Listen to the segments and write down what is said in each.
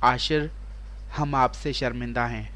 आशिर, हम आपसे शर्मिंदा हैं।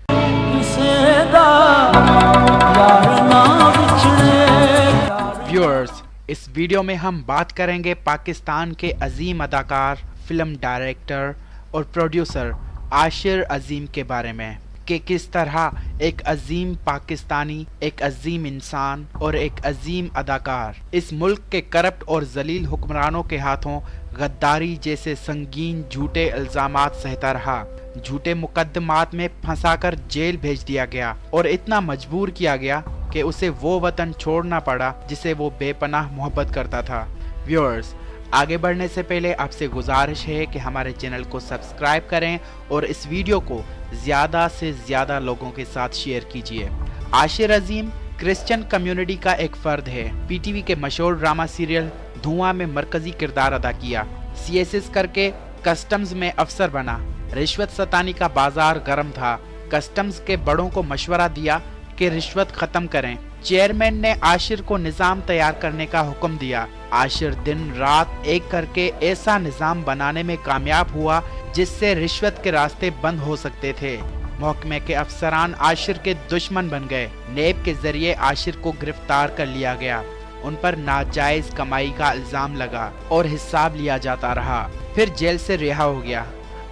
व्यूअर्स, इस वीडियो में हम बात करेंगे पाकिस्तान के अजीम अदाकार, फिल्म डायरेक्टर और प्रोड्यूसर आशिर अजीम के बारे में कि किस तरह एक अजीम पाकिस्तानी, एक अजीम इंसान और एक अजीम अदाकार इस मुल्क के करप्ट और जलील हुक्मरानों के हाथों गद्दारी जैसे संगीन झूठे इल्जामात सहता रहा, झूठे मुकदमात में फंसाकर जेल भेज दिया गया और इतना मजबूर किया गया कि उसे वो वतन छोड़ना पड़ा जिसे वो बेपनाह मोहब्बत करता था। व्यूअर्स, आगे बढ़ने से पहले आपसे गुजारिश है कि हमारे चैनल को सब्सक्राइब करें और इस वीडियो को ज़्यादा से ज़्यादा लोगों के साथ शेयर कीजिए। आशिर अजीम क्रिश्चियन कम्युनिटी का एक फ़र्द है। पीटीवी के मशहूर ड्रामा सीरियल धुआं में मरकजी किरदार अदा किया। सीएसएस करके कस्टम्स में अफसर बना। रिश्वत सतानी का बाजार गर्म था। कस्टम्स के बड़ों को मशवरा दिया कि रिश्वत ख़त्म करें। चेयरमैन ने आशिर को निज़ाम तैयार करने का हुक्म दिया। आशिर दिन रात एक करके ऐसा निज़ाम बनाने में कामयाब हुआ जिससे रिश्वत के रास्ते बंद हो सकते थे। महकमे के अफसरान आशिर के दुश्मन बन गए। नेब के जरिए आशिर को गिरफ्तार कर लिया गया। उन पर नाजायज कमाई का इल्जाम लगा और हिसाब लिया जाता रहा। फिर जेल से रिहा हो गया।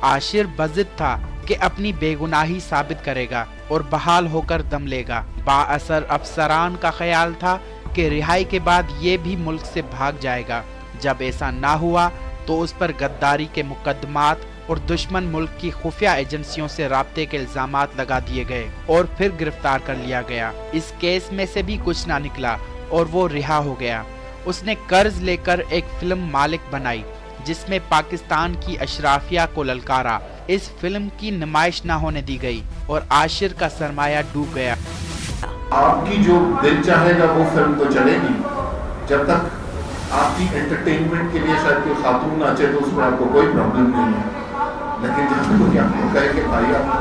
आशिर बज़िद था कि अपनी बेगुनाही साबित करेगा और बहाल होकर दम लेगा। बाअसर अफसरान का ख्याल था कि रिहाई के बाद ये भी मुल्क से भाग जाएगा। जब ऐसा ना हुआ तो उस पर गद्दारी के मुकदमात और दुश्मन मुल्क की खुफिया एजेंसियों से राब्ते के इल्जामात लगा दिए गए और फिर गिरफ्तार कर लिया गया। इस केस में से भी कुछ ना निकला और वो रिहा हो गया। उसने कर्ज लेकर एक फिल्म मालिक बनाई जिसमें पाकिस्तान की अशराफिया को ललकारा। इस फिल्म की नुमाइश ना होने दी गई और आशिर का सरमाया डूब गया। आपकी जो दिल चाहेगा वो फिल्म तो चलेगी। जब तक आपकी एंटरटेनमेंट के लिए शायद कोई खातून नाचे तो उसमें आपको कोई प्रॉब्लम नहीं है, लेकिन जब कोई आपको कहे कि भाई आपको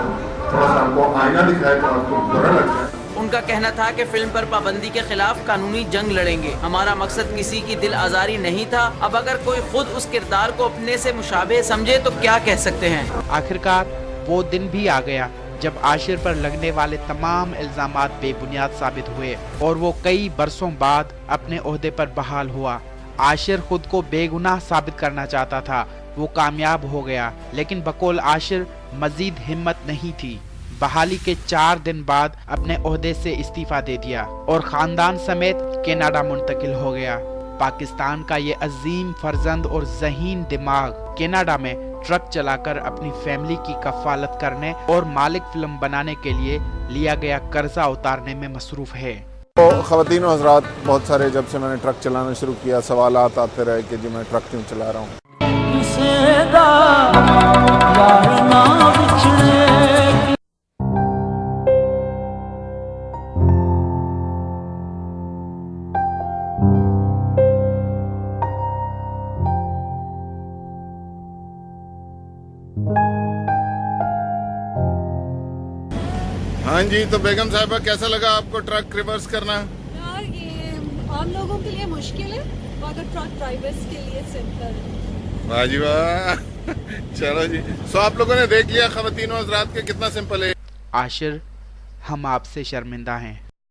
थोड़ा सा आपको आईना दिखाए तो आपको बुरा लगता है। उनका कहना था कि फिल्म पर पाबंदी के खिलाफ कानूनी जंग लड़ेंगे। हमारा मकसद किसी की दिल आजारी नहीं था। अब अगर कोई खुद उस किरदार को अपने से मुशाबे समझे तो क्या कह सकते हैं। आखिरकार वो दिन भी आ गया जब आशिर पर लगने वाले तमाम इल्जामात बेबुनियाद साबित हुए और वो कई बरसों बाद अपने ओहदे पर बहाल हुआ। आशिर खुद को बेगुनाह साबित करना चाहता था। वो कामयाब हो गया, लेकिन बकौल आशिर मजीद हिम्मत नहीं थी। बहाली के 4 दिन बाद अपने ओहदे से इस्तीफा दे दिया और खानदान समेत कनाडा मुंतकिल हो गया। पाकिस्तान का ये अजीम फर्जंद और ज़हीन दिमाग कनाडा में ट्रक चलाकर अपनी फैमिली की कफालत करने और मालिक फिल्म बनाने के लिए लिया गया कर्जा उतारने में मसरूफ है। तो ख़वातीन और हज़रात, बहुत सारे जब से मैंने ट्रक चलाना शुरू किया सवालात आते रहे कि जी मैं ट्रक क्यों चला रहा हूँ। हाँ जी, तो बेगम साहिबा कैसा लगा आपको ट्रक रिवर्स करना? यार ये आम लोगों के लिए मुश्किल है, मगर ट्रक ड्राइवर्स के लिए सिंपल है। वाह जी वाह। चलो जी, सो आप लोगों ने देख लिया ख़वातीन और हज़रात के कितना सिंपल है। आशिर, हम आपसे शर्मिंदा हैं।